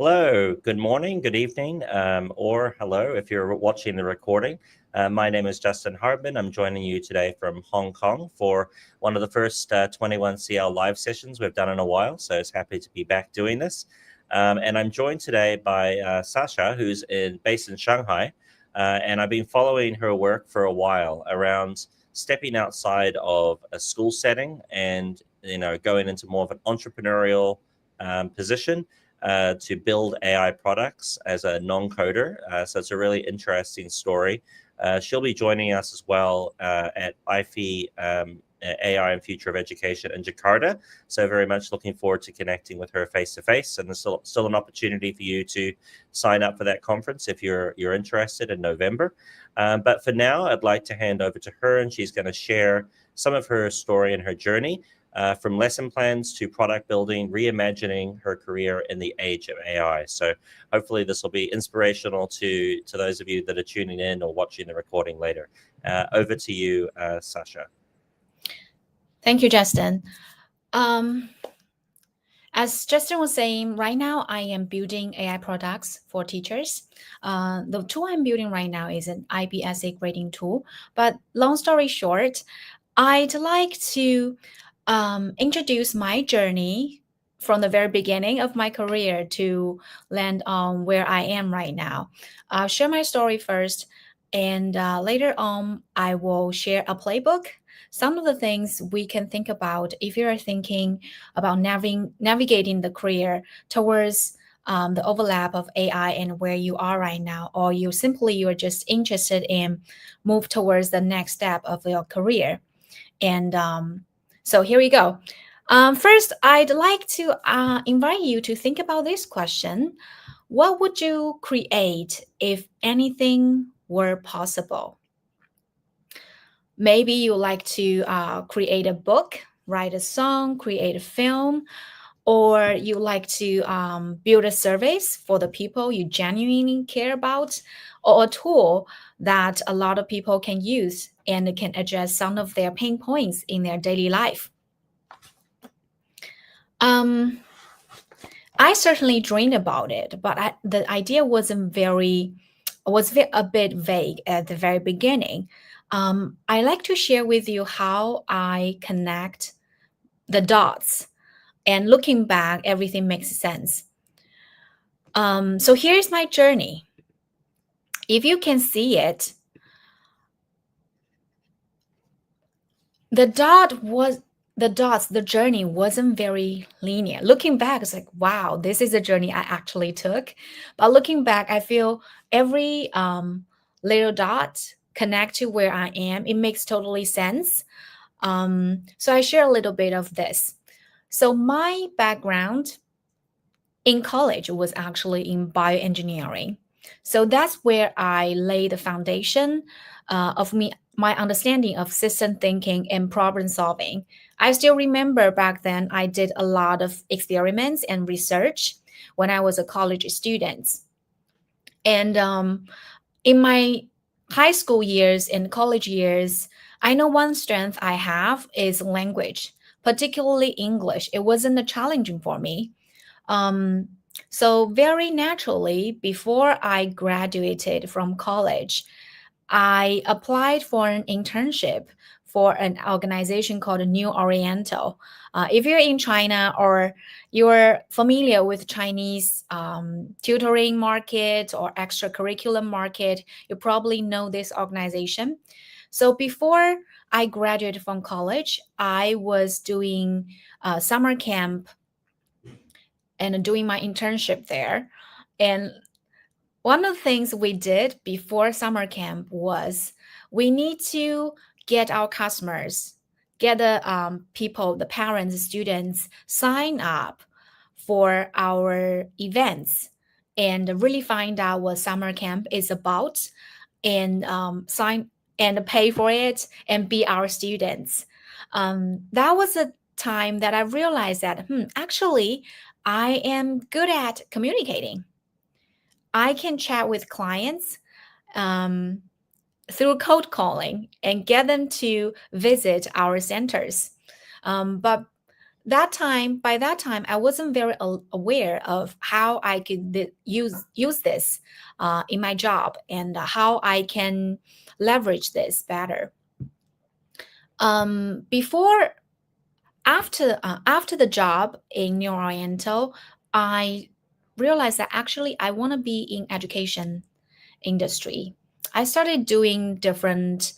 Hello, good morning, good evening, or hello if you're watching the recording. My name is Justin Hardman. I'm joining you today from Hong Kong for one of the first 21CL live sessions we've done in a while. So it's happy to be back doing this. And I'm joined today by Shasha, who's based in Shanghai. And I've been following her work for a while around stepping outside of a school setting and going into more of an entrepreneurial position to build AI products as a non-coder. So it's a really interesting story. She'll be joining us as well at IFE AI and Future of Education in Jakarta. So very much looking forward to connecting with her face-to-face. And there's still an opportunity for you to sign up for that conference if you're interested in November. But for now, I'd like to hand over to her, and she's going to share some of her story and her journey. From lesson plans to product building, reimagining her career in the age of AI. So hopefully this will be inspirational to those of you that are tuning in or watching the recording later. Over to you, Shasha. Thank you, Justin. As Justin was saying, right now I am building AI products for teachers. The tool I'm building right now is an IBSA grading tool. But long story short, I'd like to introduce my journey from the very beginning of my career to land on where I am right now. I'll share my story first, and later on, I will share a playbook. Some of the things we can think about if you're thinking about navigating the career towards the overlap of AI and where you are right now, or you're just interested in move towards the next step of your career. And so here we go. First, I'd like to invite you to think about this question. What would you create if anything were possible? Maybe you like to create a book, write a song, create a film, or you like to build a service for the people you genuinely care about, or a tool that a lot of people can use and can address some of their pain points in their daily life. I certainly dreamed about it, but the idea was a bit vague at the very beginning. I like to share with you how I connect the dots, and looking back, everything makes sense. So here's my journey. If you can see it, the journey wasn't very linear. Looking back, it's like, wow, this is a journey I actually took. But looking back, I feel every little dot connect to where I am. It makes totally sense. So I share a little bit of this. So my background in college was actually in bioengineering. So that's where I laid the foundation of my understanding of system thinking and problem solving. I still remember back then I did a lot of experiments and research when I was a college student. And in my high school years and college years, I know one strength I have is language, particularly English. It wasn't challenging for me. So very naturally, before I graduated from college, I applied for an internship for an organization called New Oriental. If you're in China or you're familiar with Chinese tutoring market or extracurricular market, you probably know this organization. So before I graduated from college, I was doing summer camp and doing my internship there. And one of the things we did before summer camp was we need to get our customers, get the people, the parents, students sign up for our events and really find out what summer camp is about, and sign and pay for it and be our students. That was a time that I realized that actually I am good at communicating. I can chat with clients through cold calling and get them to visit our centers. But by that time, I wasn't very aware of how I could use this in my job, and how I can leverage this better. Before After the job in New Oriental, I realized that actually I want to be in education industry. I started doing different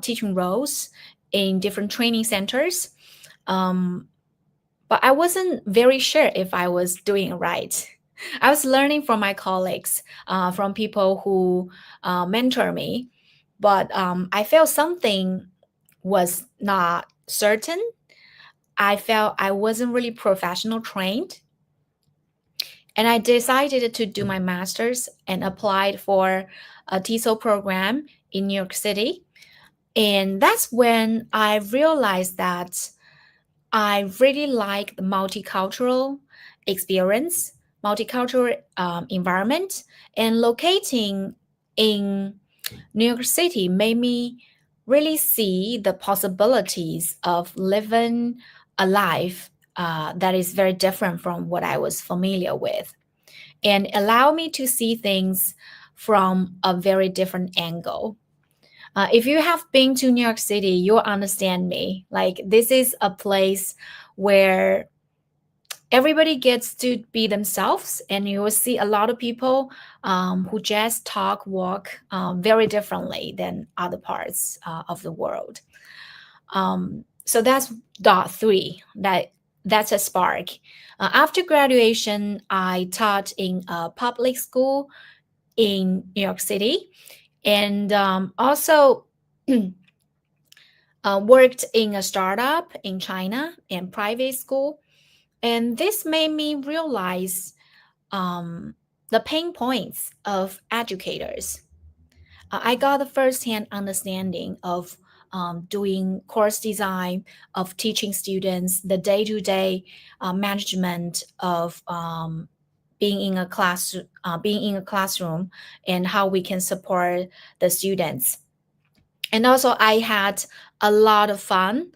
teaching roles in different training centers, um, but I wasn't very sure if I was doing it right. I was learning from my colleagues, from people who mentor me, but I felt something was not certain. I felt I wasn't really professional trained. And I decided to do my master's and applied for a TESOL program in New York City. And that's when I realized that I really like the multicultural experience, multicultural environment, and locating in New York City made me really see the possibilities of living a life that is very different from what I was familiar with, and allow me to see things from a very different angle. If you have been to New York City, you'll understand me. Like, this is a place where everybody gets to be themselves, and you will see a lot of people who just talk, walk very differently than other parts of the world. So that's dot three. That's a spark. After graduation, I taught in a public school in New York City, and also worked in a startup in China and private school. And this made me realize the pain points of educators. I got a firsthand understanding of doing course design, of teaching students, the day-to-day management of being in a classroom, and how we can support the students. And also, I had a lot of fun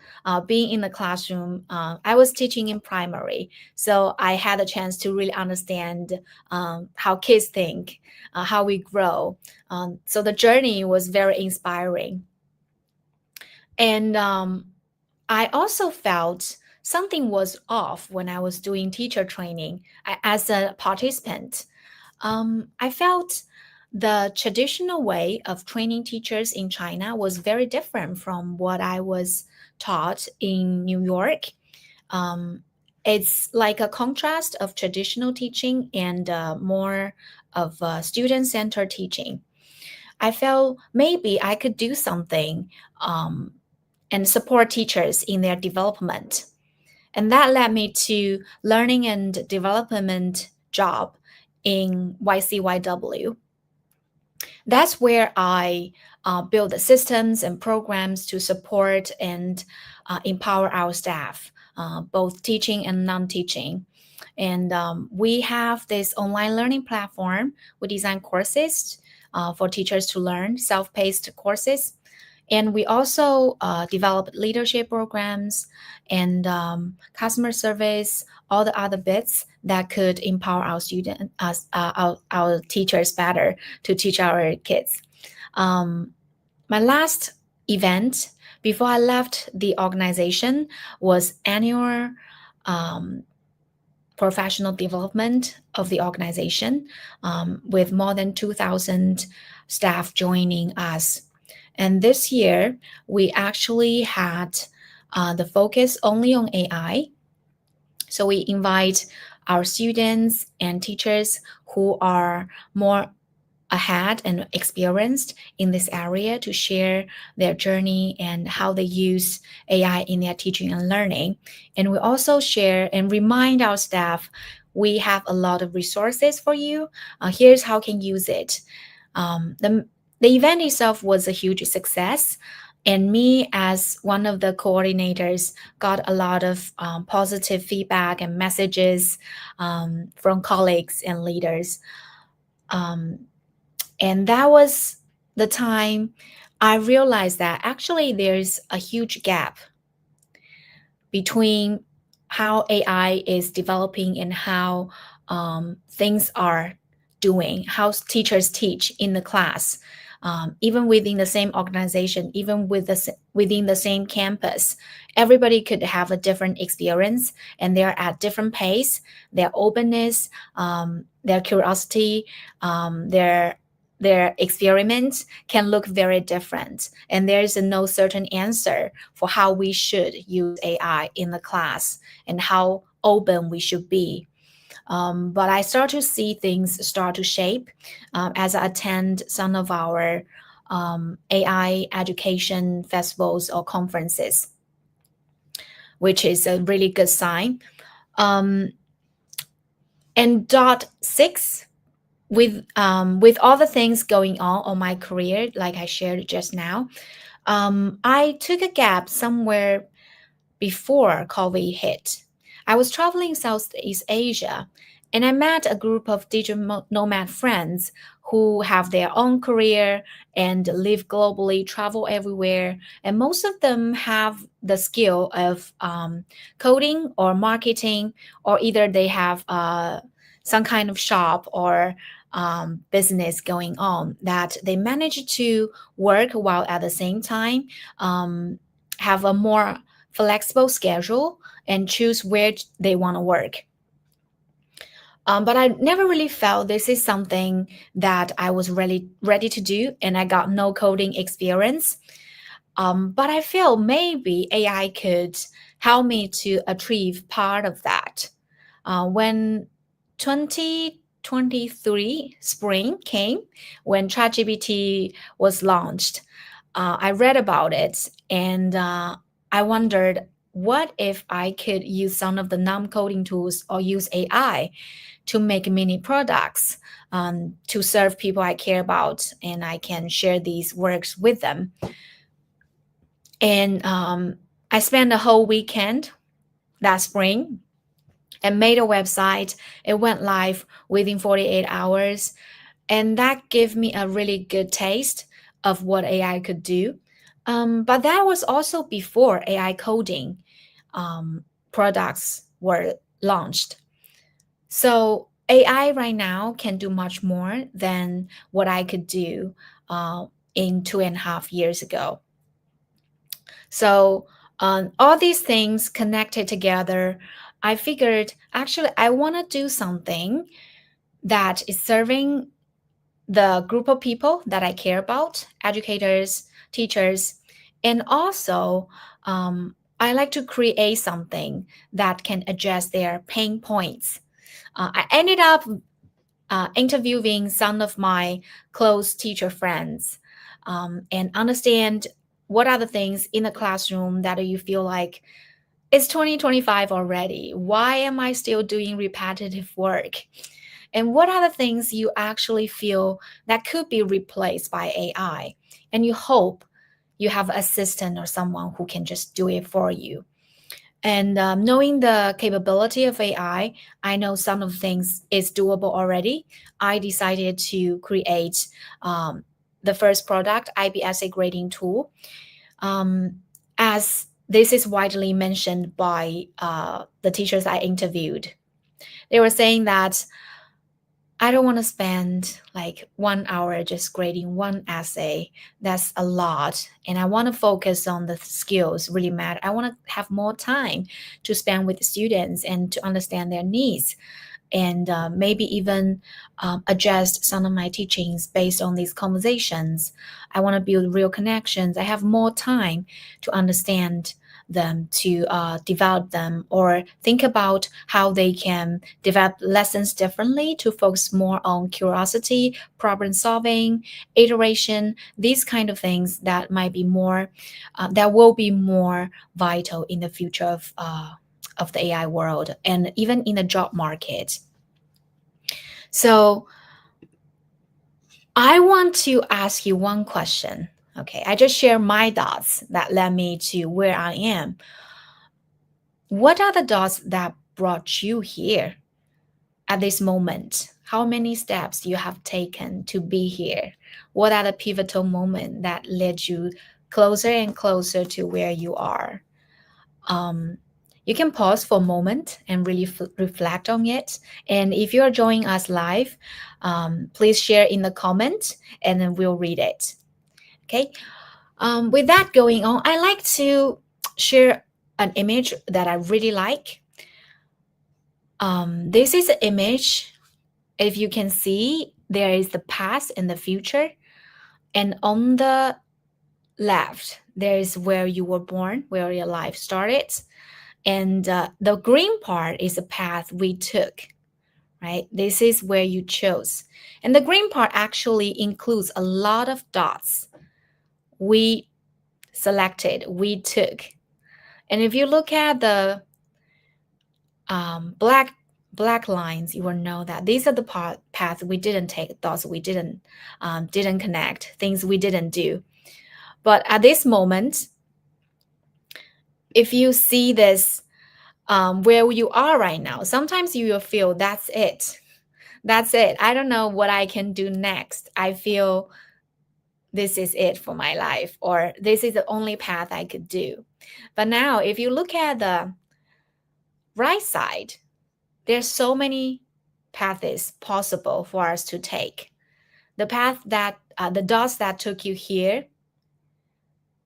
being in the classroom. I was teaching in primary, so I had a chance to really understand how kids think, how we grow. So the journey was very inspiring. And I also felt something was off when I was doing teacher training as a participant. I felt the traditional way of training teachers in China was very different from what I was taught in New York. Um, it's like a contrast of traditional teaching and more of student centered teaching. I felt maybe I could do something and support teachers in their development. And that led me to learning and development job in YCYW. That's where I build the systems and programs to support and empower our staff, both teaching and non-teaching. And we have this online learning platform. We design courses for teachers to learn, self-paced courses. And we also develop leadership programs and customer service, all the other bits that could empower our teachers better to teach our kids. My last event before I left the organization was annual professional development of the organization, with more than 2,000 staff joining us. And this year, we actually had the focus only on AI. So we invite our students and teachers who are more ahead and experienced in this area to share their journey and how they use AI in their teaching and learning. And we also share and remind our staff, we have a lot of resources for you. Here's how you can use it. The event itself was a huge success. And me, as one of the coordinators, got a lot of positive feedback and messages from colleagues and leaders. And that was the time I realized that actually there's a huge gap between how AI is developing and how things are doing, how teachers teach in the class, even within the same organization, even within the same campus, everybody could have a different experience, and they're at different pace. Their openness, their curiosity, their experiments can look very different, and there is no certain answer for how we should use AI in the class and how open we should be. But I start to see things start to shape as I attend some of our AI education festivals or conferences, which is a really good sign. Um, and dot six, with all the things going on my career, like I shared just now, I took a gap somewhere before COVID hit. I was traveling Southeast Asia, and I met a group of digital nomad friends who have their own career and live globally, travel everywhere. And most of them have the skill of coding or marketing, or either they have some kind of shop or business going on that they manage to work while at the same time have a more flexible schedule and choose where they want to work. But I never really felt this is something that I was really ready to do, and I got no coding experience. But I feel maybe AI could help me to achieve part of that. When 2023 spring came, when ChatGPT was launched, I read about it, and I wondered, what if I could use some of the non-coding tools or use AI to make mini products to serve people I care about, and I can share these works with them. And I spent a whole weekend that spring and made a website. It went live within 48 hours. And that gave me a really good taste of what AI could do. But that was also before AI coding products were launched. So AI right now can do much more than what I could do in 2.5 years ago. So all these things connected together, I figured actually I want to do something that is serving the group of people that I care about, educators, teachers, and also I like to create something that can address their pain points. I ended up interviewing some of my close teacher friends and understand what are the things in the classroom that you feel like it's 2025 already. Why am I still doing repetitive work? And what are the things you actually feel that could be replaced by AI? And you hope you have an assistant or someone who can just do it for you. And knowing the capability of AI, I know some of the things is doable already. I decided to create the first product, IBSA grading tool, as this is widely mentioned by the teachers I interviewed. They were saying that I don't want to spend like 1 hour just grading one essay. That's a lot. And I want to focus on the skills really matter. I want to have more time to spend with the students and to understand their needs, and maybe even adjust some of my teachings based on these conversations. I want to build real connections. I have more time to understand them, to develop them, or think about how they can develop lessons differently to focus more on curiosity, problem solving, iteration, these kind of things that might be more, that will be more vital in the future of the AI world and even in the job market. So I want to ask you one question. Okay, I just share my dots that led me to where I am. What are the dots that brought you here at this moment? How many steps you have taken to be here? What are the pivotal moments that led you closer and closer to where you are? Um, You can pause for a moment and really reflect on it. And if you are joining us live, please share in the comments and then we'll read it. Okay. With that going on, I like to share an image that I really like. This is an image. If you can see, there is the past and the future. And on the left, there is where you were born, where your life started. And the green part is the path we took, right? This is where you chose. And the green part actually includes a lot of dots we selected, we took. And if you look at the black lines, you will know that these are the paths we didn't take, dots we didn't connect, things we didn't do. But at this moment, if you see this, where you are right now, sometimes you will feel that's it. That's it. I don't know what I can do next. I feel this is it for my life, or this is the only path I could do. But now, if you look at the right side, there's so many paths possible for us to take. The path that, the dots that took you here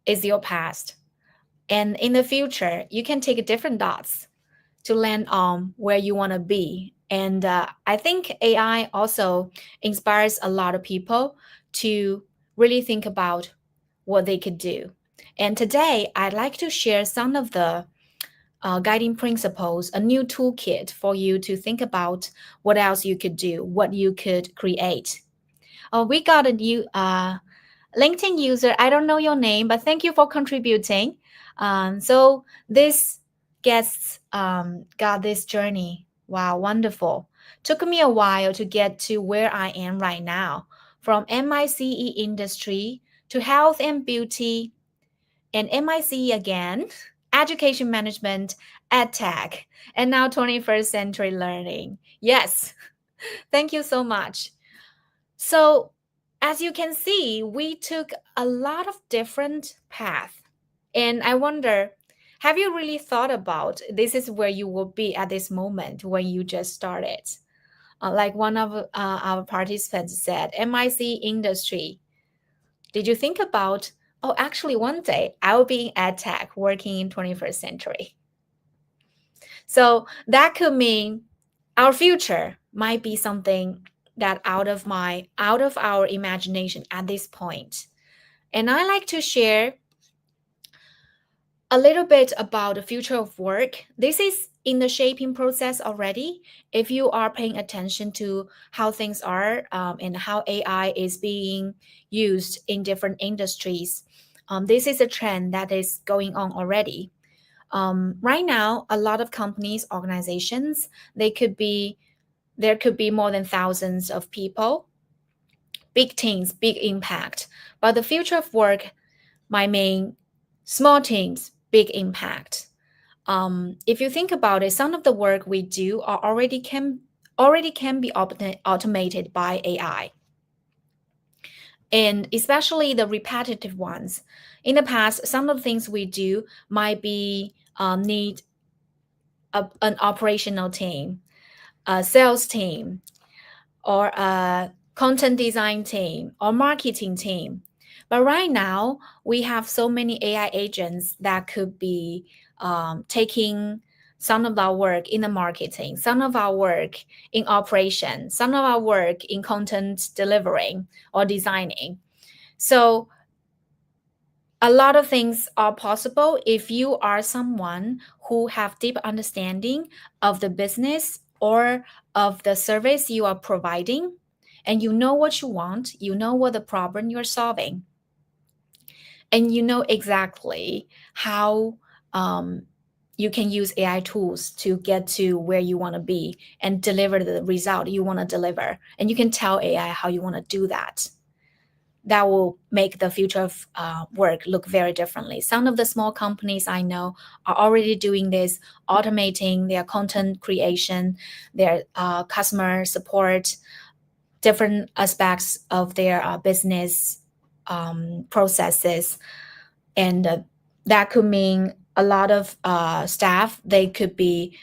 is your past. And in the future, you can take different dots to land on where you want to be. And I think AI also inspires a lot of people to really think about what they could do. And today, I'd like to share some of the guiding principles, a new toolkit for you to think about what else you could do, what you could create. We got a new LinkedIn user. I don't know your name, but thank you for contributing. So this guest got this journey. Wow, wonderful. Took me a while to get to where I am right now, from MICE industry to health and beauty, and MICE again, education management, ed tech, and now 21st century learning. Yes, thank you so much. So as you can see, we took a lot of different paths. And I wonder, have you really thought about this is where you will be at this moment when you just started? Like one of our participants said, MIC industry. Did you think about, oh, actually one day I will be in ed tech working in 21st century? So that could mean our future might be something that out of our imagination at this point. And I like to share a little bit about the future of work. This is in the shaping process already. If you are paying attention to how things are and how AI is being used in different industries, this is a trend that is going on already. Right now, a lot of companies, organizations, there could be more than thousands of people, big teams, big impact. But the future of work might mean small teams, big impact. If you think about it, some of the work we do already can be automated by AI, and especially the repetitive ones. In the past, some of the things we do might be need an operational team, a sales team, or a content design team or marketing team. But right now, we have so many AI agents that could be taking some of our work in the marketing, some of our work in operation, some of our work in content delivering or designing. So a lot of things are possible if you are someone who have deep understanding of the business or of the service you are providing, and you know what you want, you know what the problem you're solving, and you know exactly how you can use AI tools to get to where you want to be and deliver the result you want to deliver. And you can tell AI how you want to do that. That will make the future of work look very differently. Some of the small companies I know are already doing this, automating their content creation, their customer support, different aspects of their business processes. And that could mean a lot of staff, they could be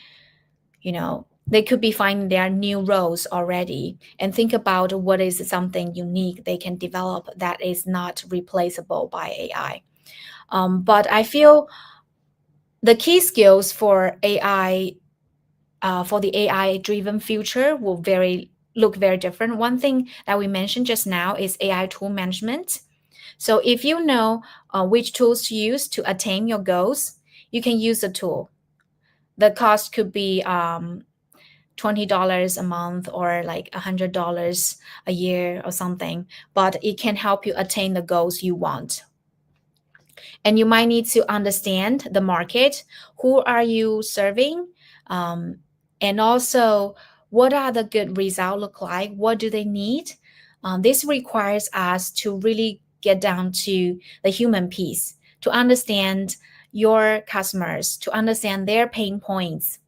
finding their new roles already, and think about what is something unique they can develop that is not replaceable by AI. But I feel the key skills for AI, for the AI driven future, will look very different. One thing that we mentioned just now is AI tool management. So if you know which tools to use to attain your goals, you can use the tool. The cost could be $20 a month or like $100 a year or something, but it can help you attain the goals you want. And you might need to understand the market. Who are you serving? Um, and also, what are the good results look like? What do they need? This requires us to really get down to the human piece, to understand your customers, to understand their pain points,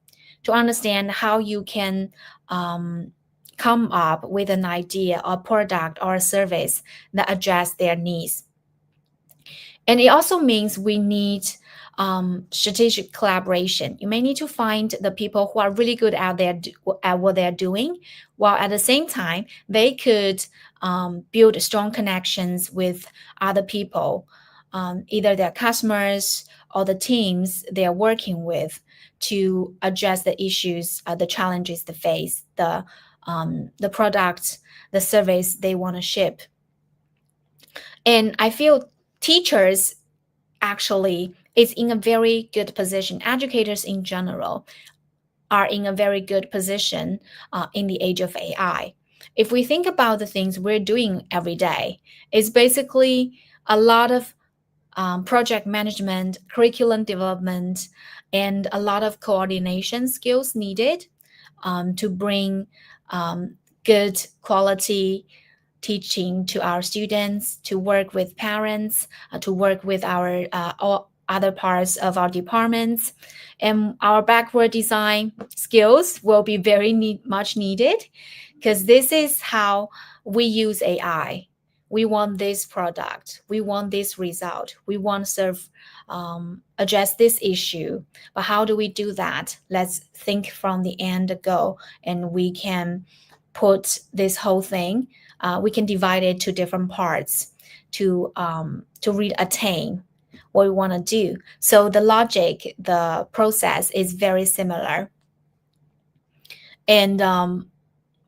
to understand how you can come up with an idea or product or a service that address their needs. And it also means we need strategic collaboration. You may need to find the people who are really good out there at what they're doing, while at the same time they could build strong connections with other people, either their customers or the teams they are working with, to address the issues, the challenges they face, the product, the service they want to ship. And I feel teachers actually is in a very good position. Educators in general are in a very good position in the age of AI. If we think about the things we're doing every day, it's basically a lot of project management, curriculum development, and a lot of coordination skills needed to bring good quality teaching to our students, to work with parents, to work with our all other parts of our departments. And our backward design skills will be very much needed, because this is how we use AI. We want this product, we want this result, we want to serve, address this issue. But how do we do that? Let's think from the end goal, and we can put this whole thing, we can divide it to different parts to really attain what we want to do. So the logic, the process is very similar. And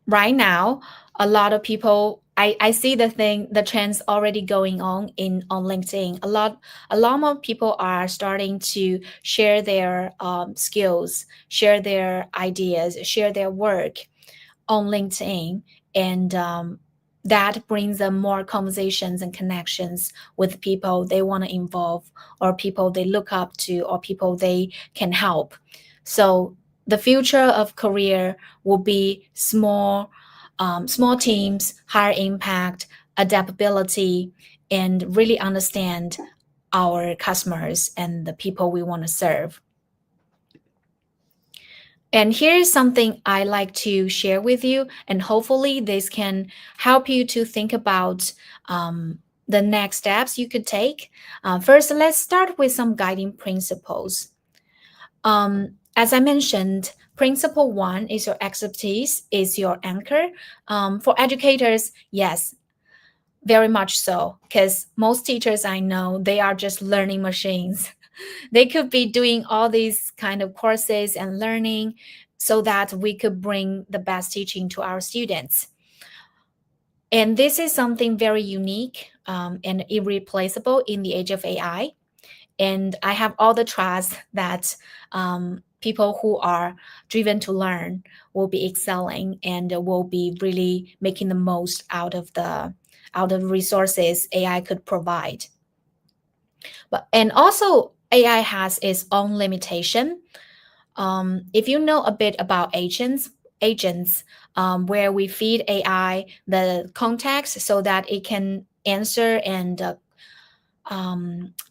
right now, a lot of people, I see the trends already going on on LinkedIn. A lot more people are starting to share their skills, share their ideas, share their work on LinkedIn, and that brings them more conversations and connections with people they want to involve, or people they look up to, or people they can help. So the future of career will be small teams, higher impact, adaptability, and really understand our customers and the people we want to serve. And here's something I like to share with you, and hopefully this can help you to think about the next steps you could take. First, let's start with some guiding principles. As I mentioned, principle one is your expertise, is your anchor. For educators, yes, very much so, because most teachers I know, they are just learning machines. They could be doing all these kind of courses and learning so that we could bring the best teaching to our students. And this is something very unique and irreplaceable in the age of AI. And I have all the trust that people who are driven to learn will be excelling and will be really making the most out of the resources AI could provide. And also AI has its own limitation. If you know a bit about agents, where we feed AI the context so that it can answer and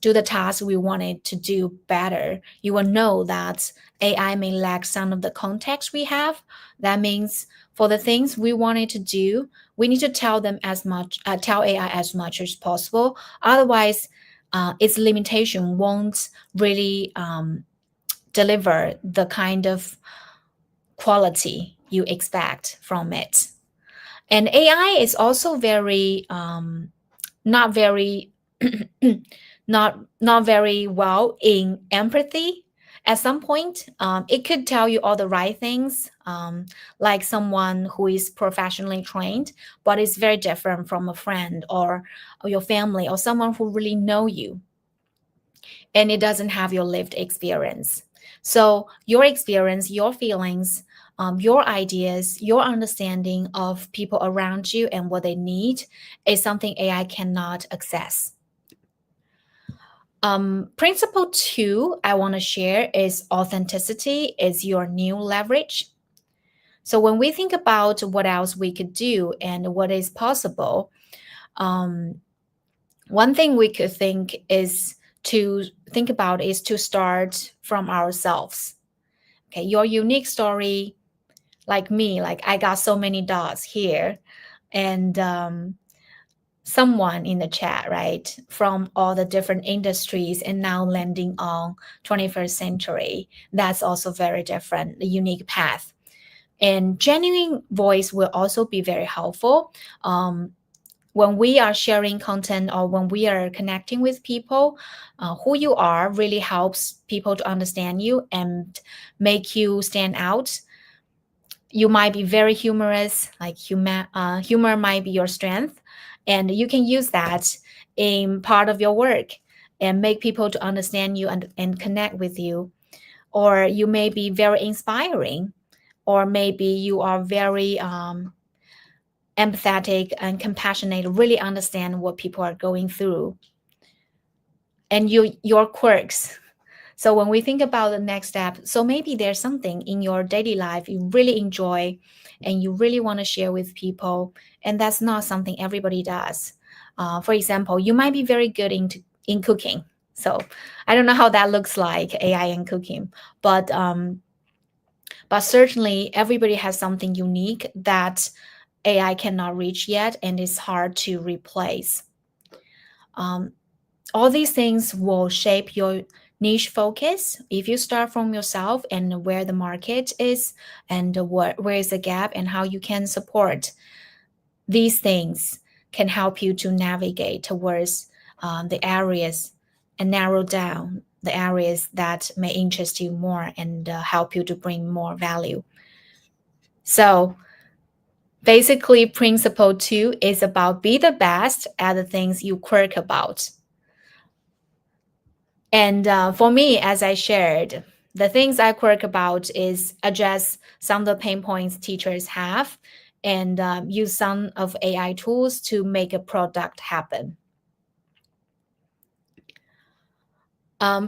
do the task we want it to do better, you will know that AI may lack some of the context we have. That means for the things we want it to do, we need to tell AI as much as possible. Otherwise, its limitation won't really deliver the kind of quality you expect from it. And AI is also very not very not very well in empathy. At some point, it could tell you all the right things, like someone who is professionally trained, but it's very different from a friend or your family or someone who really know you, and it doesn't have your lived experience. So your experience, your feelings, your ideas, your understanding of people around you and what they need is something AI cannot access. Principle two I want to share is authenticity is your new leverage. So when we think about what else we could do and what is possible, one thing we could think about is to start from ourselves. Okay, your unique story, like me, like I got so many dots here, and someone in the chat, right, from all the different industries and now landing on 21st century. That's also very different, a unique path. And genuine voice will also be very helpful. When we are sharing content or when we are connecting with people, who you are really helps people to understand you and make you stand out. You might be very humorous, like humor might be your strength, and you can use that in part of your work and make people to understand you and connect with you. Or you may be very inspiring, or maybe you are very empathetic and compassionate, really understand what people are going through, and your quirks. So when we think about the next step, so maybe there's something in your daily life you really enjoy and you really want to share with people, and that's not something everybody does. For example, you might be very good in cooking. So I don't know how that looks like, AI and cooking, but certainly everybody has something unique that AI cannot reach yet, and it's hard to replace. All these things will shape your niche focus. If you start from yourself and where the market is and where is the gap and how you can support, these things can help you to navigate towards the areas and narrow down the areas that may interest you more and help you to bring more value. So basically, principle two is about be the best at the things you quirk about. And for me, as I shared, the things I quirk about is address some of the pain points teachers have and use some of AI tools to make a product happen.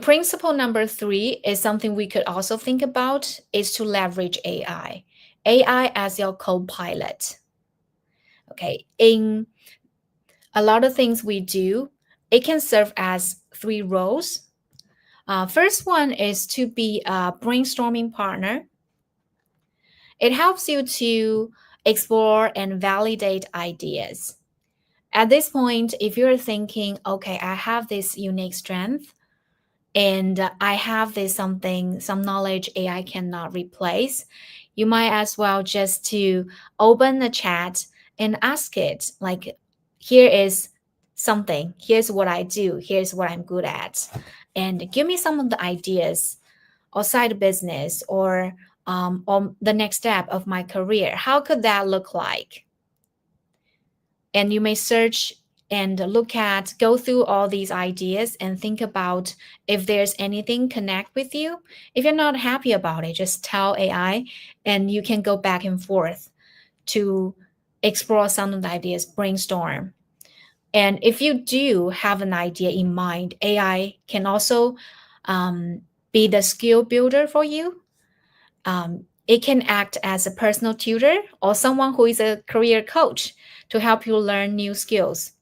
Principle number three is something we could also think about is to leverage AI. AI as your co-pilot. Okay, in a lot of things we do, it can serve as three roles. First one is to be a brainstorming partner. It helps you to explore and validate ideas. At this point, if you're thinking, okay, I have this unique strength and I have some knowledge AI cannot replace, you might as well just to open the chat and ask it, like, here is something, here's what I do, here's what I'm good at, and give me some of the ideas or side business or the next step of my career. How could that look like? And you may search and go through all these ideas and think about if there's anything connect with you. If you're not happy about it, just tell AI and you can go back and forth to explore some of the ideas, brainstorm. And if you do have an idea in mind, AI can also be the skill builder for you. It can act as a personal tutor or someone who is a career coach to help you learn new skills.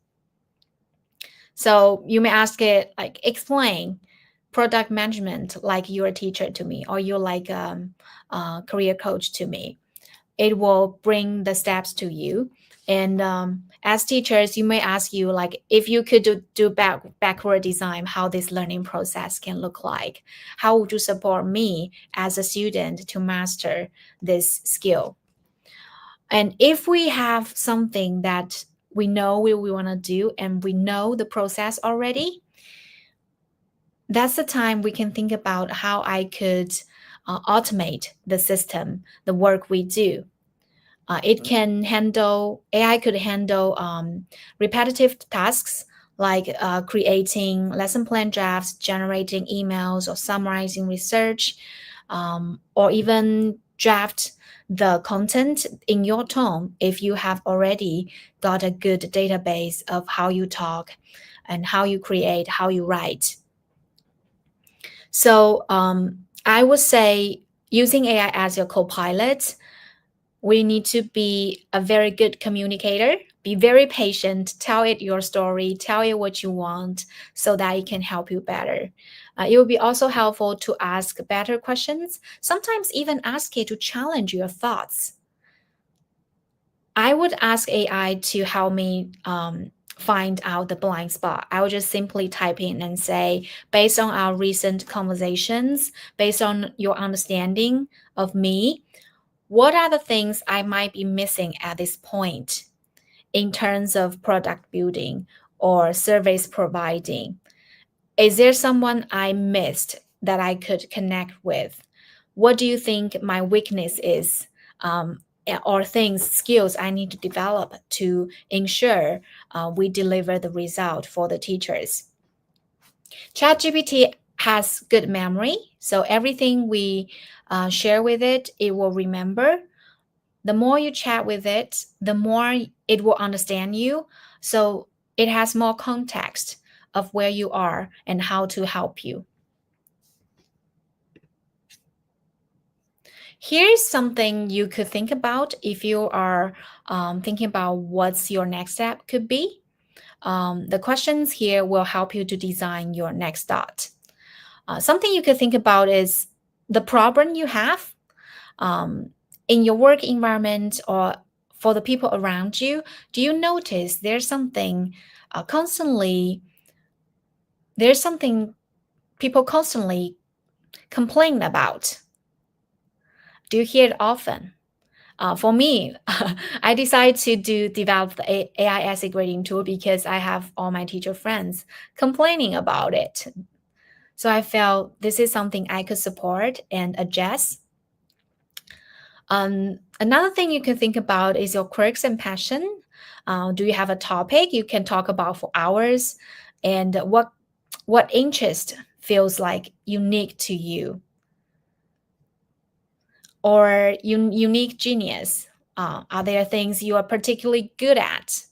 So you may ask it, like, explain product management like you're a teacher to me, or you're like a career coach to me. It will bring the steps to you, and As teachers, you may ask you, like, if you could do backward design, how this learning process can look like. How would you support me as a student to master this skill? And if we have something that we know we want to do and we know the process already, that's the time we can think about how I could automate the system, the work we do. AI could handle repetitive tasks like creating lesson plan drafts, generating emails, or summarizing research, or even draft the content in your tone if you have already got a good database of how you talk and how you create, how you write. So I would say using AI as your co-pilot, we need to be a very good communicator, be very patient, tell it your story, tell it what you want so that it can help you better. It will be also helpful to ask better questions, sometimes even ask it to challenge your thoughts. I would ask AI to help me find out the blind spot. I would just simply type in and say, based on our recent conversations, based on your understanding of me, what are the things I might be missing at this point in terms of product building or service providing? Is there someone I missed that I could connect with? What do you think my weakness is? Or skills I need to develop to ensure we deliver the result for the teachers. ChatGPT has good memory, so everything we share with it, it will remember. The more you chat with it, the more it will understand you. So it has more context of where you are and how to help you. Here's something you could think about if you are thinking about what's your next step could be. The questions here will help you to design your next thought. Something you could think about is the problem you have in your work environment or for the people around you. Do you notice there's something people constantly complain about? Do you hear it often? For me, I decided to develop the AI essay grading tool because I have all my teacher friends complaining about it. So I felt this is something I could support and adjust. Another thing you can think about is your quirks and passion. Do you have a topic you can talk about for hours? And what interest feels like unique to you? Or unique genius? Are there things you are particularly good at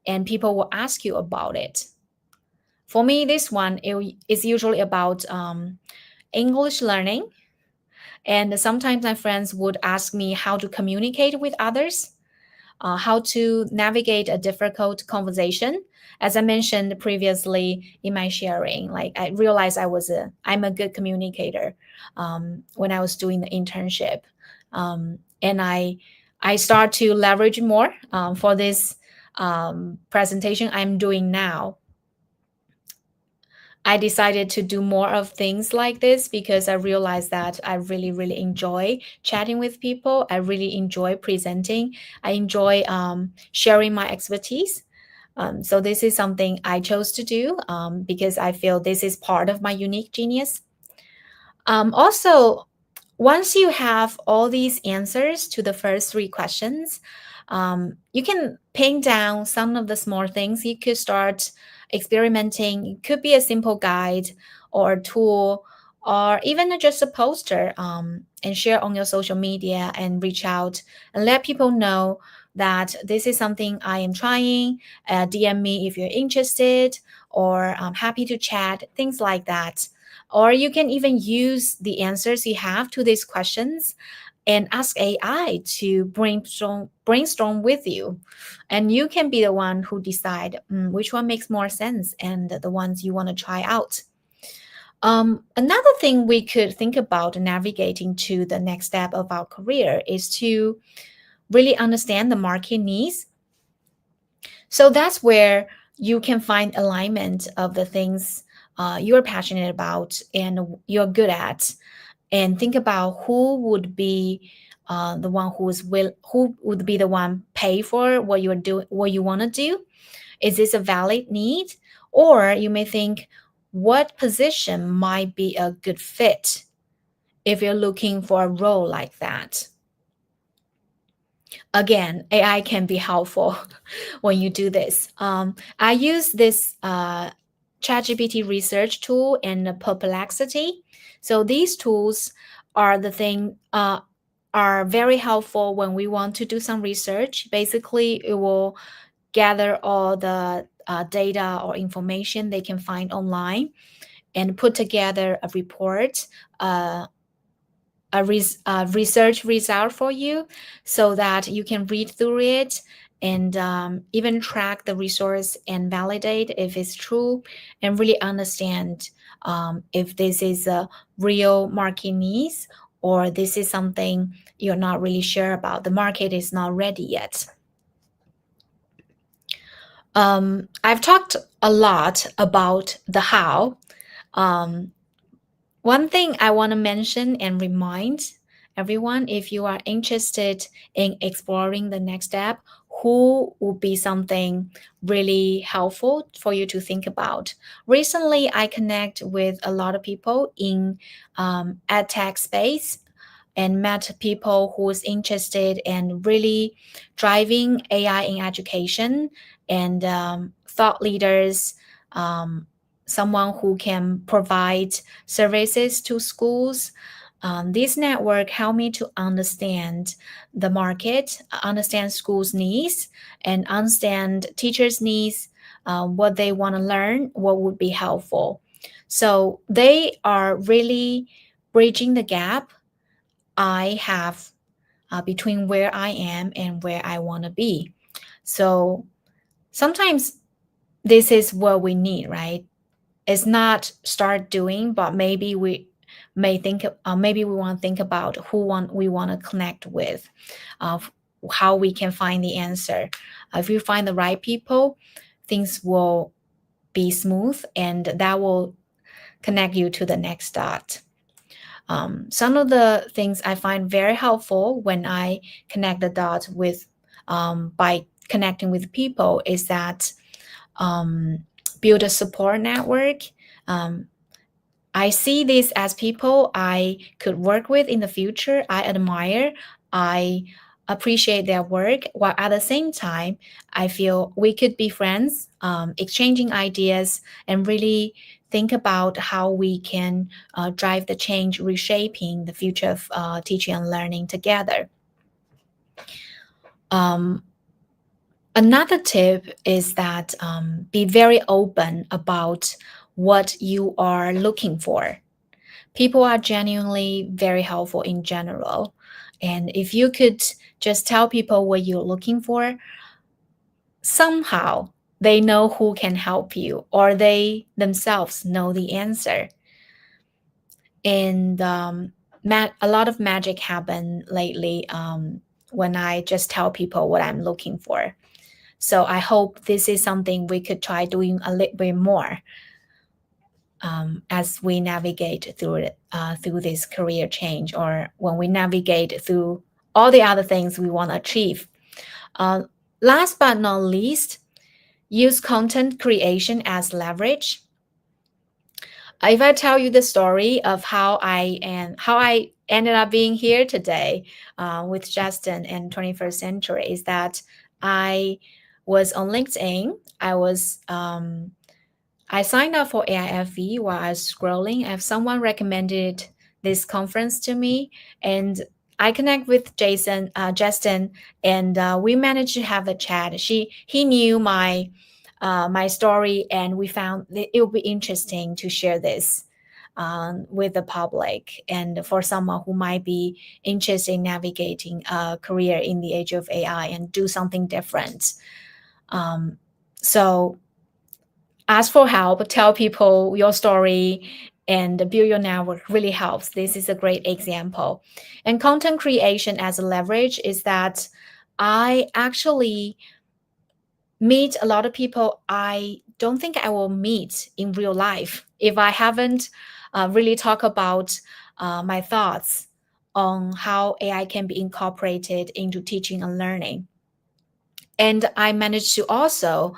and people will ask you about it? For me, this one is usually about English learning. And sometimes my friends would ask me how to communicate with others, how to navigate a difficult conversation. As I mentioned previously in my sharing, like I realized I'm a good communicator when I was doing the internship, and I start to leverage more for this presentation I'm doing now. I decided to do more of things like this because I realized that I really, really enjoy chatting with people. I really enjoy presenting. I enjoy sharing my expertise. So this is something I chose to do because I feel this is part of my unique genius. Also, once you have all these answers to the first three questions, you can pin down some of the small things you could start experimenting. It could be a simple guide or a tool or even just a poster and share on your social media and reach out and let people know that this is something I am trying. DM me if you're interested or I'm happy to chat, things like that. Or you can even use the answers you have to these questions and ask AI to brainstorm with you. And you can be the one who decide which one makes more sense and the ones you want to try out. Another thing we could think about navigating to the next step of our career is to really understand the market needs. So that's where you can find alignment of the things you're passionate about and you're good at, and think about who would be the one who would be the one pay for what you're doing, what you want to do. Is this a valid need? Or you may think, what position might be a good fit if you're looking for a role like that? Again, AI can be helpful when you do this. I use this ChatGPT research tool and Perplexity. So these tools are the thing are very helpful when we want to do some research. Basically, it will gather all the data or information they can find online and put together a report, uh, a research result for you, so that you can read through it and even track the resource and validate if it's true, and really understand if this is a real market needs, or this is something you're not really sure about. The market is not ready yet. I've talked a lot about the how. Um, One thing I want to mention and remind everyone, if you are interested in exploring the next step, who would be something really helpful for you to think about. Recently, I connect with a lot of people in ed tech space and met people who is interested in really driving AI in education, and thought leaders, um, someone who can provide services to schools. This network helped me to understand the market, understand schools' needs, and understand teachers' needs, what they want to learn, what would be helpful. So they are really bridging the gap I have between where I am and where I want to be. So sometimes this is what we need, right? It's not start doing, but maybe we may think, maybe we want to think about we want to connect with, uh, how we can find the answer. If you find the right people, things will be smooth, and that will connect you to the next dot. Some of the things I find very helpful when I connect the dots with, by connecting with people, is that build a support network. Um, I see this as people I could work with in the future. I admire, I appreciate their work, while at the same time, I feel we could be friends, exchanging ideas, and really think about how we can drive the change, reshaping the future of teaching and learning together. Um, Another tip is that be very open about what you are looking for. People are genuinely very helpful in general. And if you could just tell people what you're looking for, somehow they know who can help you, or they themselves know the answer. And a lot of magic happened lately when I just tell people what I'm looking for. So I hope this is something we could try doing a little bit more as we navigate through it, through this career change, or when we navigate through all the other things we want to achieve. Uh, Last but not least, use content creation as leverage. If I tell you the story of how I ended up being here today with Justin and 21st Century, is that I was on LinkedIn. I signed up for AIFE while I was scrolling. If someone recommended this conference to me, and I connect with Justin, and we managed to have a chat. He knew my story, and we found that it would be interesting to share this with the public, and for someone who might be interested in navigating a career in the age of AI and do something different. So ask for help, tell people your story, and build your network really helps. This is a great example. And content creation as a leverage is that I actually meet a lot of people I don't think I will meet in real life if I haven't really talk about my thoughts on how AI can be incorporated into teaching and learning. And I managed to also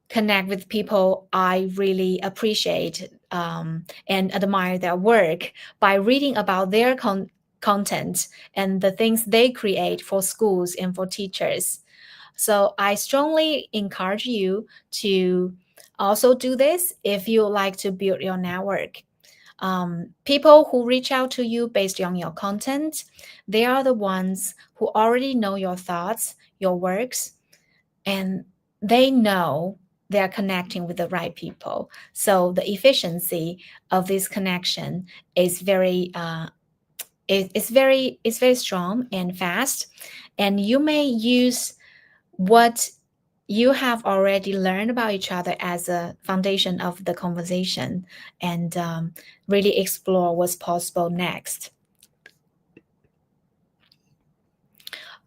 connect with people I really appreciate and admire their work by reading about their content and the things they create for schools and for teachers. So I strongly encourage you to also do this if you like to build your network. People who reach out to you based on your content, they are the ones who already know your thoughts, your works, and they know they're connecting with the right people. So the efficiency of this connection is very strong and fast, and you may use what you have already learned about each other as a foundation of the conversation and really explore what's possible next.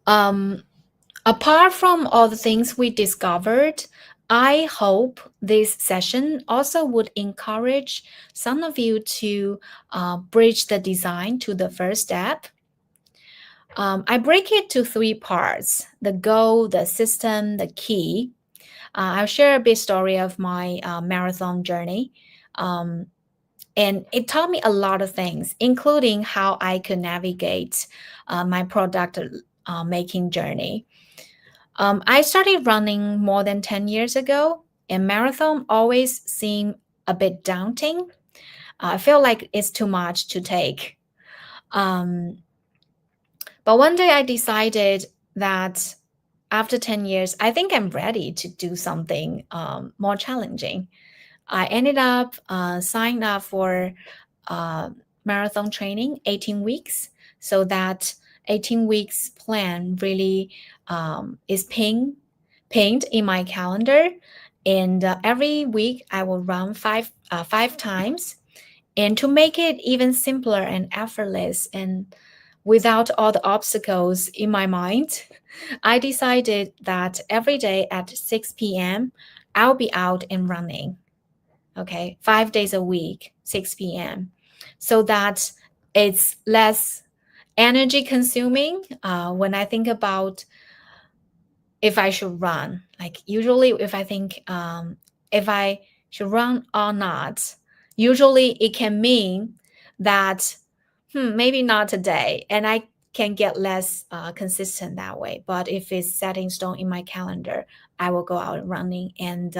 Apart from all the things we discovered, I hope this session also would encourage some of you to bridge the design to the first step. I break it to three parts: the goal, the system, the key. I'll share a bit story of my marathon journey. And it taught me a lot of things, including how I could navigate my product making journey. I started running more than 10 years ago, and marathon always seemed a bit daunting. I feel like it's too much to take. Um, but one day I decided that after 10 years, I think I'm ready to do something more challenging. I ended up signing up for uh, marathon training, 18 weeks. So that 18 weeks plan really is pinned in my calendar. And every week I will run five times. And to make it even simpler and effortless and without all the obstacles in my mind, I decided that every day at 6 p.m., I'll be out and running. Okay, 5 days a week, 6 p.m., so that it's less energy consuming when I think about if I should run. Like usually, if I think if I should run or not, usually it can mean that maybe not today, and I can get less consistent that way. But if it's set in stone in my calendar, I will go out running, and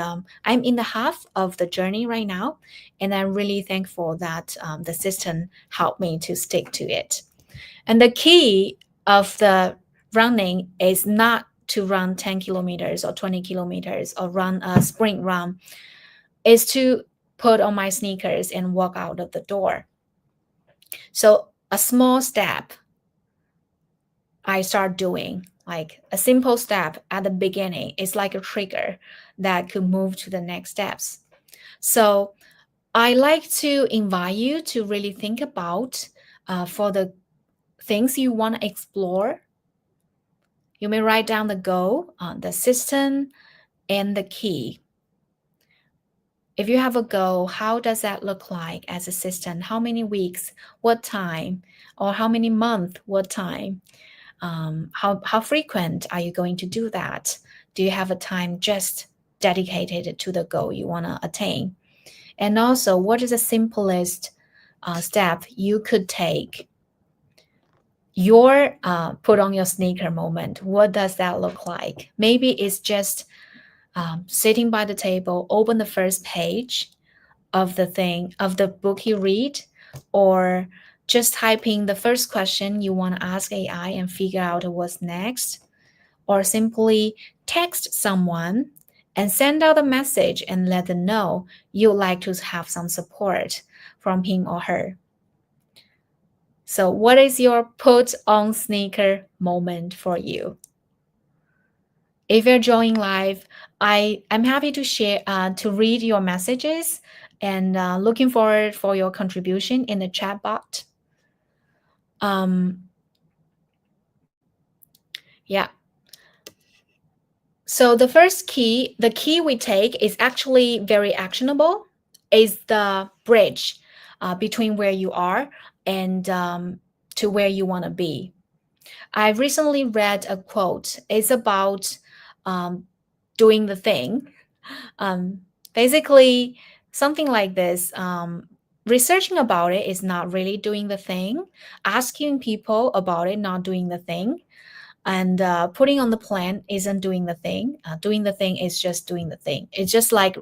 I'm in the half of the journey right now, and I'm really thankful that the system helped me to stick to it. And the key of the running is not to run 10 kilometers or 20 kilometers or run a sprint run, is to put on my sneakers and walk out of the door. So a small step I start doing, like a simple step at the beginning, is like a trigger that could move to the next steps. So I like to invite you to really think about for the things you want to explore. You may write down the goal, the system, and the key. If you have a goal, how does that look like as a system? How many weeks? What time? Or how many months? What time? How frequent are you going to do that? Do you have a time just dedicated to the goal you want to attain? And also, what is the simplest step you could take? Your put on your sneaker moment, what does that look like? Maybe it's just sitting by the table, open the first page of the book you read, or just typing the first question you want to ask AI and figure out what's next, or simply text someone and send out a message and let them know you'd like to have some support from him or her. So what is your put on sneaker moment for you? If you're joining live, I'm happy to share to read your messages and looking forward for your contribution in the chat box. Yeah. So the key we take is actually very actionable, is the bridge between where you are and to where you want to be. I recently read a quote. It's about um, doing the thing. Um, Basically, something like this. Researching about it is not really doing the thing. Asking people about it, not doing the thing. And putting on the plan isn't doing the thing. Doing the thing is just doing the thing. It's just like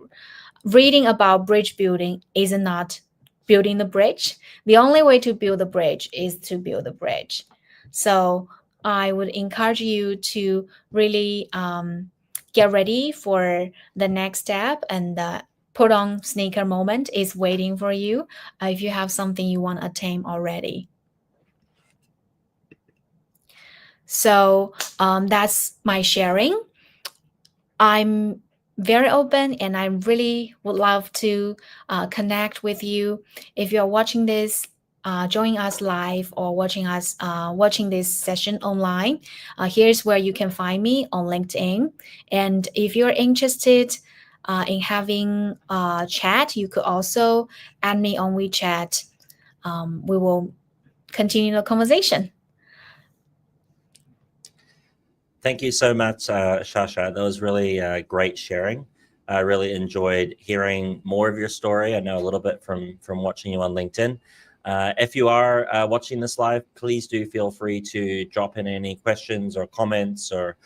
reading about bridge building is not building the bridge. The only way to build the bridge is to build the bridge. So I would encourage you to really get ready for the next step, and put on sneaker moment is waiting for you if you have something you want to attain already. So that's my sharing. I'm very open and I really would love to connect with you. If you're watching this, join us live or watching this session online. Here's where you can find me on LinkedIn. And if you're interested in having a chat, you could also add me on WeChat. We will continue the conversation. Thank you so much, Shasha. That was really great sharing. I really enjoyed hearing more of your story. I know a little bit from watching you on LinkedIn. If you are watching this live, please do feel free to drop in any questions or comments or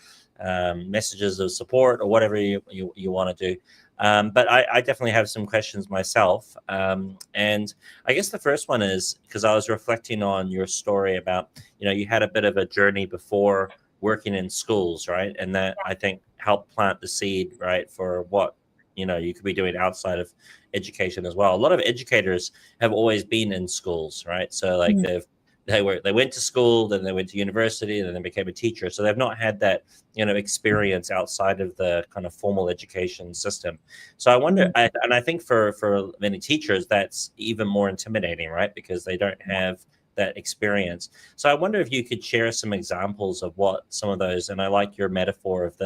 messages of support or whatever you want to do. But I definitely have some questions myself. And I guess the first one is because I was reflecting on your story about, you had a bit of a journey before working in schools, right? And that I think helped plant the seed, right, for what you could be doing outside of education as well. A lot of educators have always been in schools, right? So like Mm. they went to school, then they went to university, and then they became a teacher. So they've not had that experience outside of the kind of formal education system. So I wonder, Mm. and I think for many teachers that's even more intimidating, right? Because they don't have that experience. So I wonder if you could share some examples of what some of those, and I like your metaphor of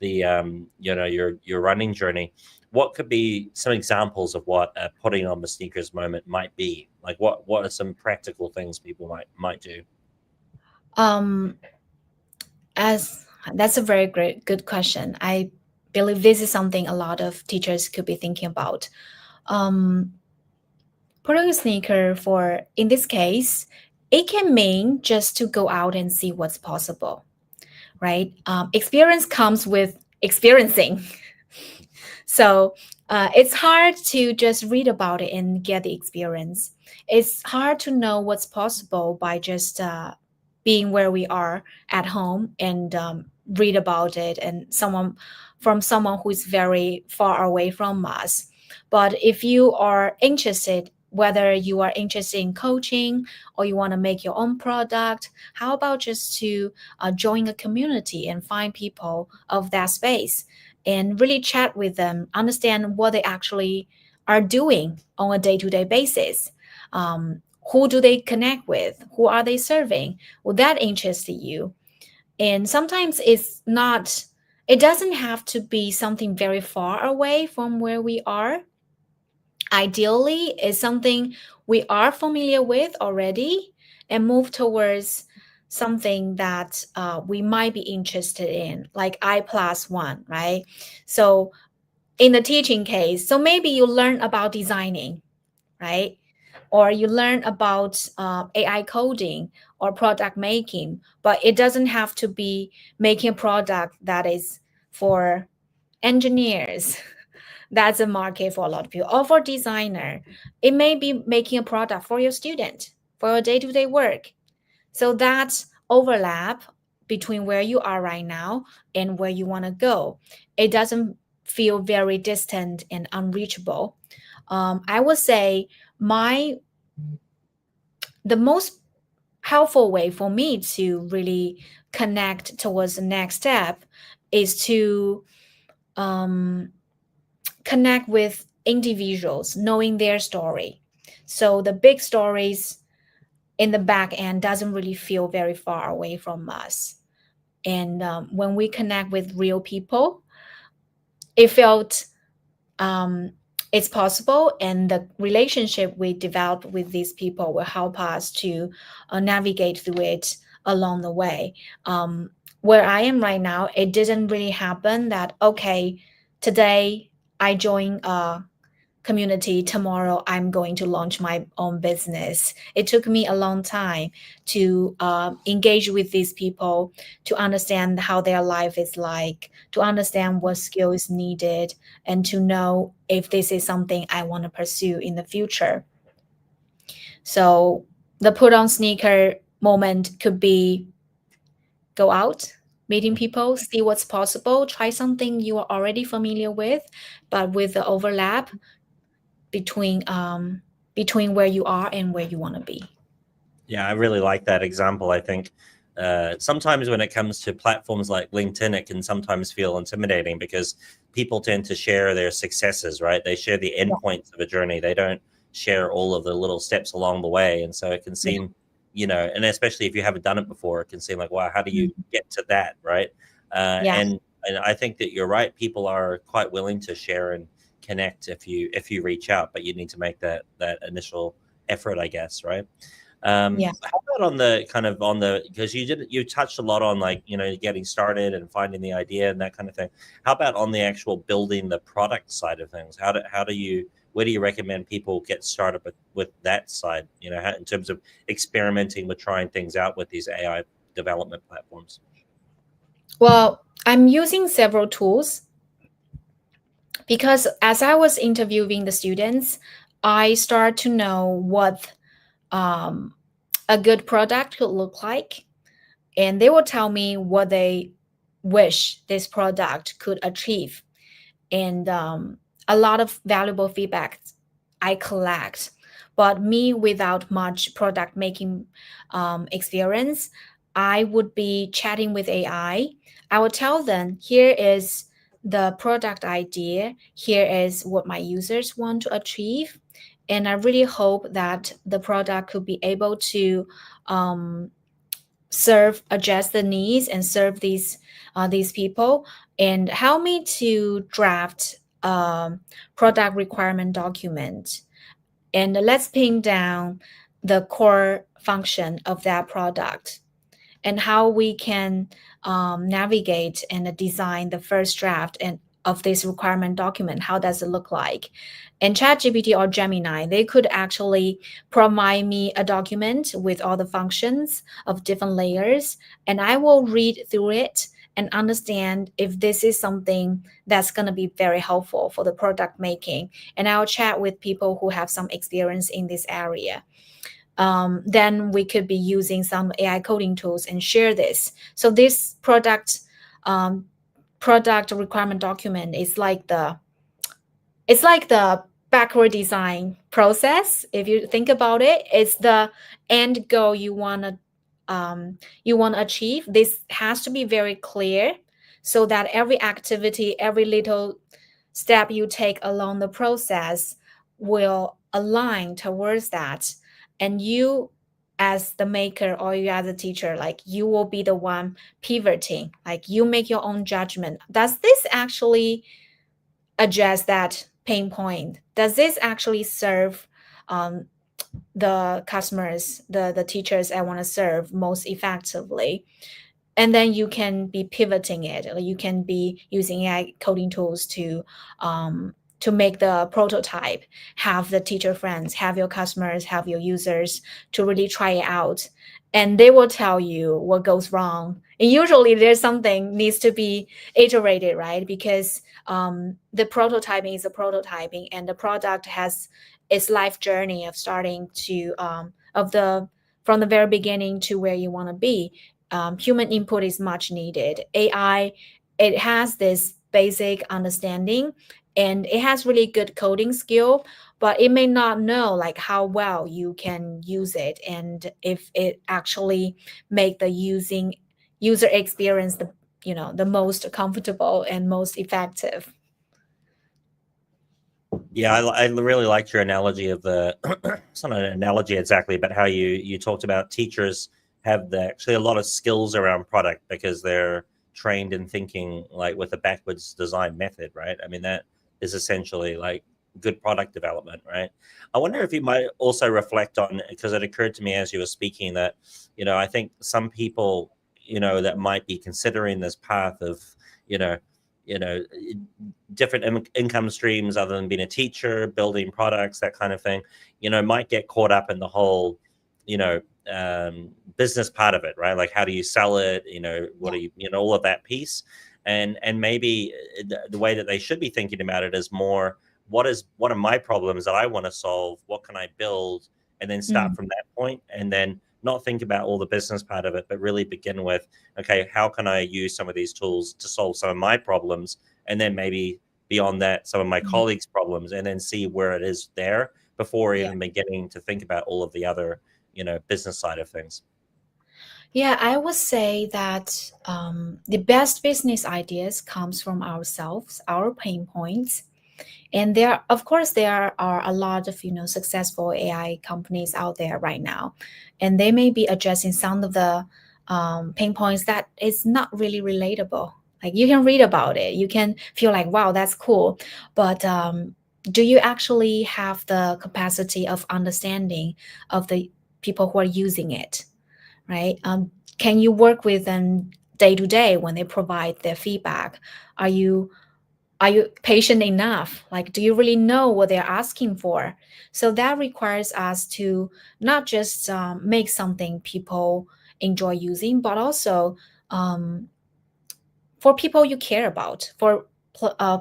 your running journey. What could be some examples of what a putting on the sneakers moment might be? Like what are some practical things people might do? Um, As That's a very good question. I believe this is something a lot of teachers could be thinking about. Um, Putting a sneaker for, in this case, it can mean just to go out and see what's possible, right? Experience comes with experiencing. So it's hard to just read about it and get the experience. It's hard to know what's possible by just being where we are at home and read about it and someone who is very far away from us. But if you are interested, whether you are interested in coaching or you want to make your own product, how about just to join a community and find people of that space and really chat with them, understand what they actually are doing on a day-to-day basis. Who do they connect with? Who are they serving? Will that interest you? And sometimes it doesn't have to be something very far away from where we are. Ideally, it's something we are familiar with already and move towards something that we might be interested in, like I plus one, right? So in the teaching case, so maybe you learn about designing, right? Or you learn about AI coding or product making, but it doesn't have to be making a product that is for engineers. That's a market for a lot of people. Or for designer, it may be making a product for your student, for your day-to-day work. So that overlap between where you are right now and where you want to go, it doesn't feel very distant and unreachable. I would say my the most helpful way for me to really connect towards the next step is to um, connect with individuals, knowing their story. So the big stories in the back end doesn't really feel very far away from us. And when we connect with real people, it felt it's possible, and the relationship we develop with these people will help us to navigate through it along the way. Where I am right now, it didn't really happen that, okay, today I join a community, tomorrow I'm going to launch my own business. It took me a long time to engage with these people, to understand how their life is like, to understand what skill is needed, and to know if this is something I want to pursue in the future. So the put on sneaker moment could be go out, meeting people, see what's possible, try something you are already familiar with, but with the overlap between where you are and where you want to be. Yeah, I really like that example. I think sometimes when it comes to platforms like LinkedIn, it can sometimes feel intimidating because people tend to share their successes, right? They share the Yeah, endpoints of a journey. They don't share all of the little steps along the way. And so it can yeah, seem, and especially if you haven't done it before, it can seem like, wow, how do you mm, get to that, right? Uh, yeah, and and I think that you're right. People are quite willing to share and connect if you reach out, but you need to make that initial effort, I guess, right? yeah. How about on the kind of on the because you touched a lot on like getting started and finding the idea and that kind of thing. How about on the actual building the product side of things? How do you where do you recommend people get started with that side? In terms of experimenting with trying things out with these AI development platforms. Well, I'm using several tools because as I was interviewing the students, I start to know what um, a good product could look like, and they will tell me what they wish this product could achieve. And a lot of valuable feedback I collect. But me, without much product making experience, I would be chatting with AI. I would tell them, here is the product idea, here is what my users want to achieve. And I really hope that the product could be able to um, adjust the needs and serve these people, and help me to draft product requirement document, and let's pin down the core function of that product, and how we can navigate and design the first draft and of this requirement document. How does it look like? And ChatGPT or Gemini, they could actually provide me a document with all the functions of different layers, and I will read through it and understand if this is something that's going to be very helpful for the product making. And I'll chat with people who have some experience in this area. Then we could be using some AI coding tools and share this. So this um, product requirement document is like the backward design process. If you think about it, it's the end goal you want to achieve. This has to be very clear so that every activity, every little step you take along the process will align towards that. And you, as the maker, or you as a teacher, like, you will be the one pivoting, like you make your own judgment. Does this actually address that pain point? Does this actually serve um, the customers, the teachers I want to serve most effectively? And then you can be pivoting it, or you can be using AI coding tools to make the prototype, have the teacher friends, have your customers, have your users to really try it out, and they will tell you what goes wrong. And usually there's something needs to be iterated, right? Because the prototyping is a prototyping, and the product has its life journey of starting to of the from the very beginning to where you want to be. Human input is much needed. AI, it has this basic understanding, and it has really good coding skill, but it may not know like how well you can use it, and if it actually make the using user experience the most comfortable and most effective. Yeah, I really liked your analogy of the. It's not an analogy exactly, but how you talked about teachers have actually a lot of skills around product because they're trained in thinking like with a backwards design method, right? I mean, that is essentially like good product development, right? I wonder if you might also reflect on, because it occurred to me as you were speaking that, I think some people, that might be considering this path of, you know, you know, different income streams other than being a teacher, building products, that kind of thing, might get caught up in the whole, you know, business part of it, right? Like, how do you sell it? What Yeah. are you, all of that piece. And maybe the way that they should be thinking about it is more, what are my problems that I want to solve? What can I build? And then start Mm, from that point, and then not think about all the business part of it, but really begin with, okay, how can I use some of these tools to solve some of my problems? And then maybe beyond that, some of my mm. colleagues' problems, and then see where it is there before Yeah. even beginning to think about all of the other, business side of things. Yeah, I would say that the best business ideas comes from ourselves, our pain points. And there, of course, there are a lot of, successful AI companies out there right now, and they may be addressing some of the pain points that is not really relatable. Like, you can read about it, you can feel like, wow, that's cool, but do you actually have the capacity of understanding of the people who are using it, right? Can you work with them day to day when they provide their feedback? Are you patient enough? Like, do you really know what they're asking for? So that requires us to not just make something people enjoy using, but also um, for people you care about, for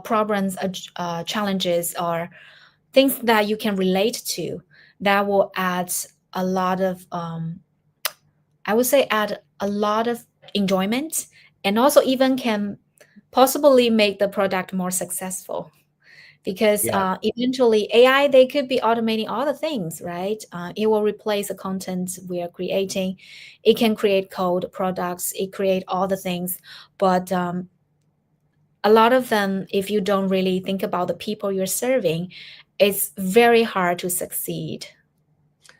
problems, challenges, or things that you can relate to, that will add a lot of, I would say, add a lot of enjoyment, and also even can possibly make the product more successful, because Yeah. eventually AI, they could be automating all the things, right? It will replace the content we are creating. It can create code, products, it create all the things, but a lot of them, if you don't really think about the people you're serving, it's very hard to succeed.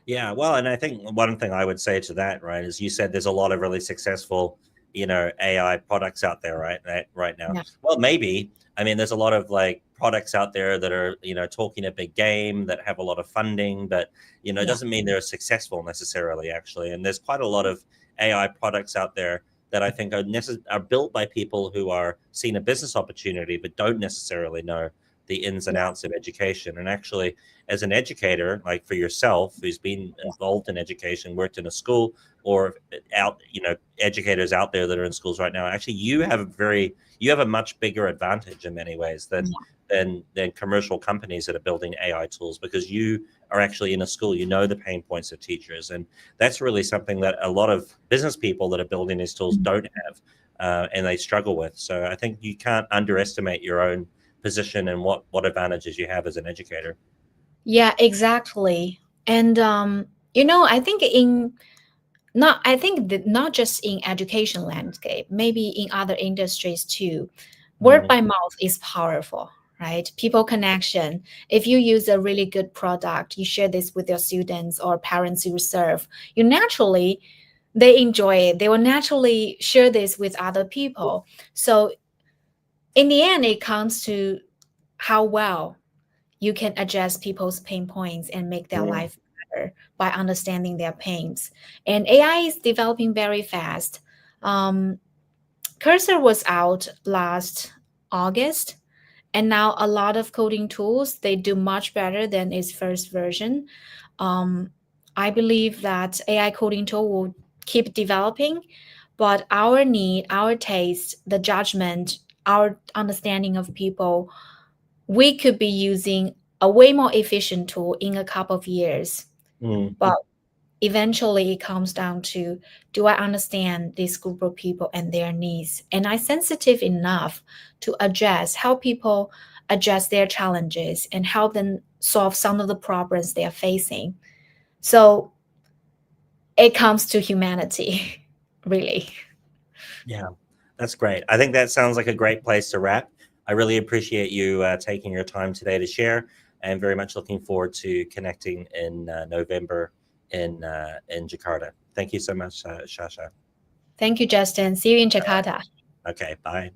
Yeah, well, and I think one thing I would say to that, right, is you said there's a lot of really successful, AI products out there, right now. Yeah. Well, maybe. I mean, there's a lot of like products out there that are, talking a big game, that have a lot of funding, but it Yeah. doesn't mean they're successful necessarily, actually. And there's quite a lot of AI products out there that I think are built by people who are seeing a business opportunity, but don't necessarily know the ins and Yeah. outs of education. And actually, as an educator, like for yourself, who's been Yeah. involved in education, worked in a school, or out, educators out there that are in schools right now, actually, you have a much bigger advantage in many ways than Yeah. commercial companies that are building AI tools, because you are actually in a school, the pain points of teachers, and that's really something that a lot of business people that are building these tools Mm. don't have, and they struggle with. So I think you can't underestimate your own position and what advantages you have as an educator. Yeah, exactly. And I think I think that not just in education landscape, maybe in other industries too, word Mm. by mouth is powerful, right? People connection. If you use a really good product, you share this with your students or parents you serve, you naturally, they enjoy it. They will naturally share this with other people. So in the end, it comes to how well you can address people's pain points and make their Mm. life better by understanding their pains. And AI is developing very fast. Um, Cursor was out last August, and now a lot of coding tools, they do much better than its first version. Um, I believe that AI coding tool will keep developing, but our need, our taste, the judgment, our understanding of people, we could be using a way more efficient tool in a couple of years. Mm. But eventually it comes down to, do I understand this group of people and their needs? And I sensitive enough to help people address their challenges and help them solve some of the problems they are facing. So it comes to humanity, really. Yeah, that's great. I think that sounds like a great place to wrap. I really appreciate you taking your time today to share, and very much looking forward to connecting in November in Jakarta. Thank you so much, Shasha. Thank you, Justin. See you in Jakarta. Okay, bye.